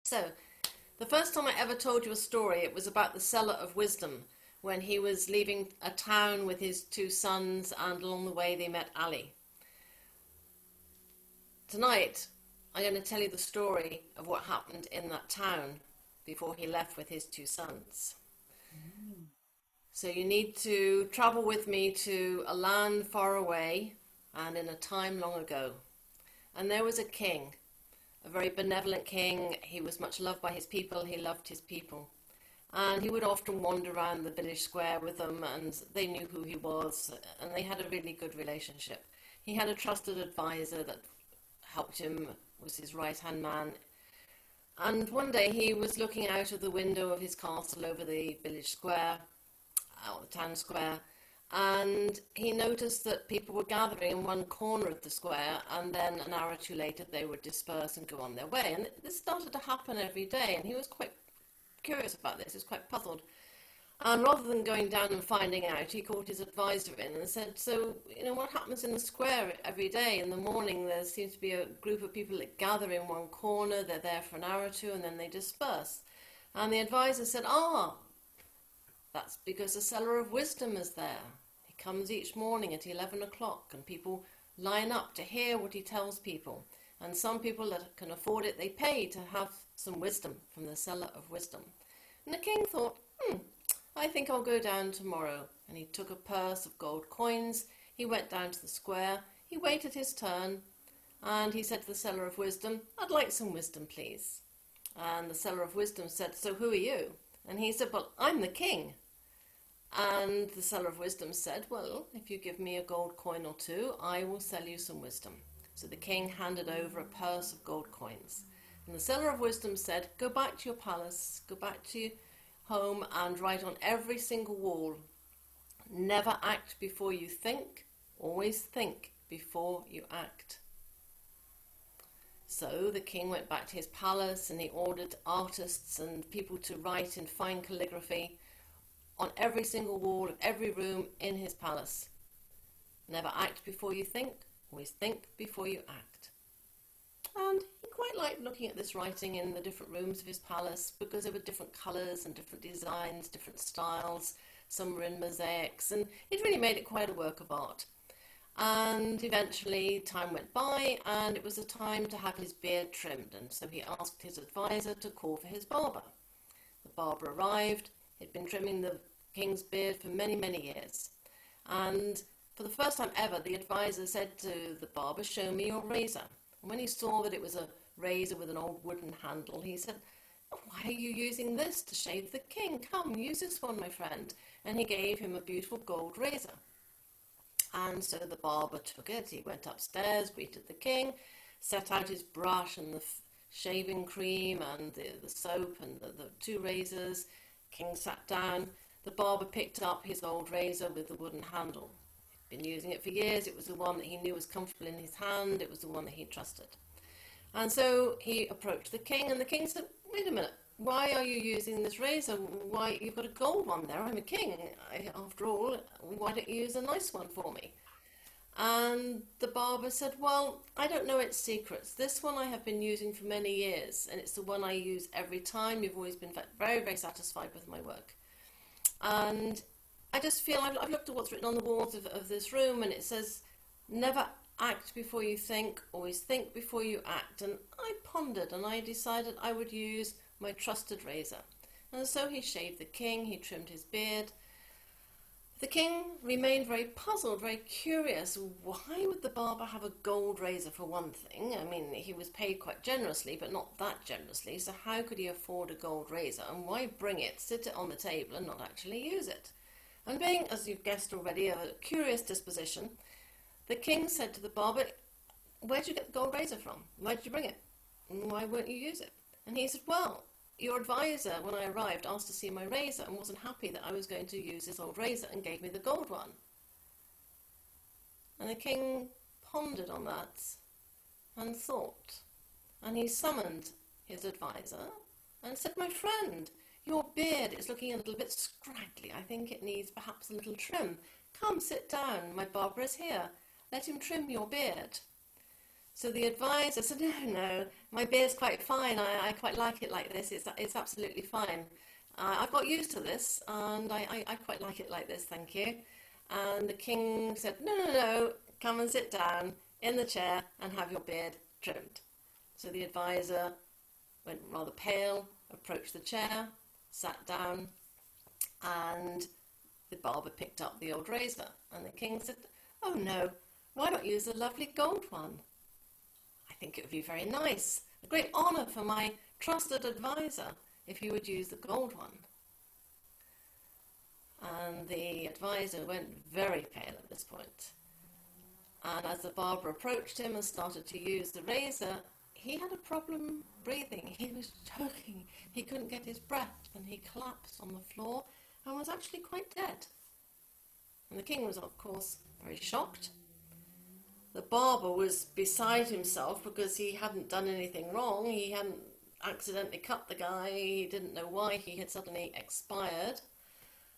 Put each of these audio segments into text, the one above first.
So, the first time I ever told you a story, it was about the seller of wisdom when he was leaving a town with his two sons, and along the way they met Ali. Tonight, I'm going to tell you the story of what happened in that town before he left with his two sons. So, you need to travel with me to a land far away and in a time long ago. And there was a king, a very benevolent king. He was much loved by his people, he loved his people. And he would often wander around the village square with them, and they knew who he was, and they had a really good relationship. He had a trusted advisor that helped him, was his right hand man. And one day he was looking out of the window of his castle over the village square, out the town square, and he noticed that people were gathering in one corner of the square, and then an hour or two later they would disperse and go on their way. And this started to happen every day, and he was quite curious about this. He was quite puzzled. And rather than going down and finding out, he called his advisor in and said, so, what happens in the square every day? In the morning, there seems to be a group of people that gather in one corner. They're there for an hour or two, and then they disperse. And the advisor said, that's because the seller of wisdom is there. He comes each morning at 11 o'clock, and people line up to hear what he tells people. And some people that can afford it, they pay to have some wisdom from the seller of wisdom. And the king thought, I think I'll go down tomorrow. And he took a purse of gold coins. He went down to the square. He waited his turn. And he said to the seller of wisdom, I'd like some wisdom, please. And the seller of wisdom said, so who are you? And he said, well, I'm the king. And the seller of wisdom said, well, if you give me a gold coin or two, I will sell you some wisdom. So the king handed over a purse of gold coins. And the seller of wisdom said, go back to your palace, go back to your home and write on every single wall, never act before you think, always think before you act. So the king went back to his palace and he ordered artists and people to write in fine calligraphy on every single wall of every room in his palace. Never act before you think, always think before you act. And he quite liked looking at this writing in the different rooms of his palace because there were different colours and different designs, different styles. Some were in mosaics, and it really made it quite a work of art. And eventually time went by, and it was a time to have his beard trimmed, and so he asked his advisor to call for his barber. The barber arrived. He'd been trimming the king's beard for many, many years. And for the first time ever, the advisor said to the barber, show me your razor. And when he saw that it was a razor with an old wooden handle, he said, why are you using this to shave the king? Come, use this one, my friend. And he gave him a beautiful gold razor. And so the barber took it. He went upstairs, greeted the king, set out his brush and the shaving cream and the soap and the two razors. King sat down. The barber picked up his old razor with the wooden handle. He'd been using it for years. It was the one that he knew was comfortable in his hand. It was the one that he trusted. And so he approached the king, and the king said, wait a minute, why are you using this razor? Why, you've got a gold one there. I'm a king. After all, why don't you use a nice one for me? And the barber said, well, I don't know its secrets. This one I have been using for many years, and it's the one I use every time. You've always been very, very satisfied with my work. And I just feel, I've looked at what's written on the walls of this room, and it says, never act before you think, always think before you act. And I pondered, and I decided I would use my trusted razor. And so he shaved the king, he trimmed his beard. The king remained very puzzled, very curious. Why would the barber have a gold razor for one thing? I mean, he was paid quite generously, but not that generously. So how could he afford a gold razor? And why bring it, sit it on the table and not actually use it? And being, as you've guessed already, a curious disposition, the king said to the barber, where did you get the gold razor from? Where did you bring it? And why won't you use it? And he said, well, your advisor, when I arrived, asked to see my razor and wasn't happy that I was going to use this old razor and gave me the gold one. And the king pondered on that and thought. And he summoned his advisor and said, my friend, your beard is looking a little bit scraggly. I think it needs perhaps a little trim. Come, sit down. My barber is here. Let him trim your beard. So the advisor said, no, my beard's quite fine. I quite like it like this. It's absolutely fine. I've got used to this, and I quite like it like this, thank you. And the king said, no, come and sit down in the chair and have your beard trimmed. So the advisor went rather pale, approached the chair, sat down, and the barber picked up the old razor. And the king said, oh no, why not use the lovely gold one? I think it would be very nice, a great honour for my trusted advisor if you would use the gold one. And the advisor went very pale at this point. And as the barber approached him and started to use the razor, he had a problem breathing. He was choking. He couldn't get his breath, and he collapsed on the floor and was actually quite dead. And the king was, of course, very shocked. The barber was beside himself because he hadn't done anything wrong. He hadn't accidentally cut the guy. He didn't know why he had suddenly expired.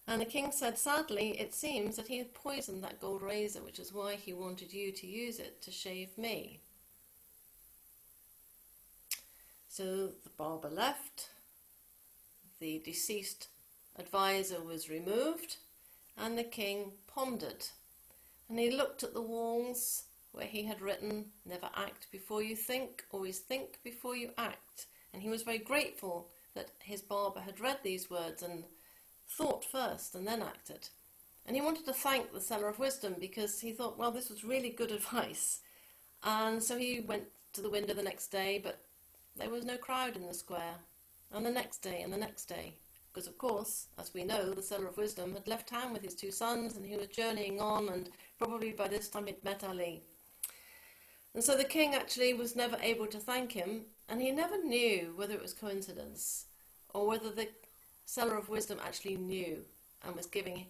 And the king said, sadly, it seems that he had poisoned that gold razor, which is why he wanted you to use it to shave me. So the barber left, the deceased advisor was removed, and the king pondered. And he looked at the walls where he had written, never act before you think, always think before you act. And he was very grateful that his barber had read these words and thought first and then acted. And he wanted to thank the Seller of Wisdom because he thought, well, this was really good advice. And so he went to the window the next day, but there was no crowd in the square. And the next day and the next day. Because, of course, as we know, the Seller of Wisdom had left town with his two sons and he was journeying on, and probably by this time he'd met Ali. And so the king actually was never able to thank him, and he never knew whether it was coincidence or whether the Seller of Wisdom actually knew and was giving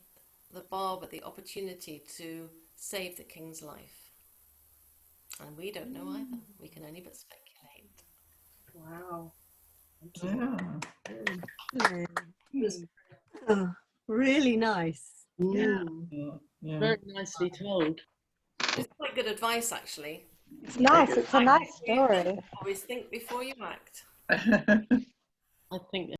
the barber the opportunity to save the king's life. And we don't know either. We can only but speculate. Wow. Yeah. Oh, really nice. Yeah. Yeah. Very nicely told. It's quite good advice, actually. It's nice. It's a nice story. Always think before you act. I think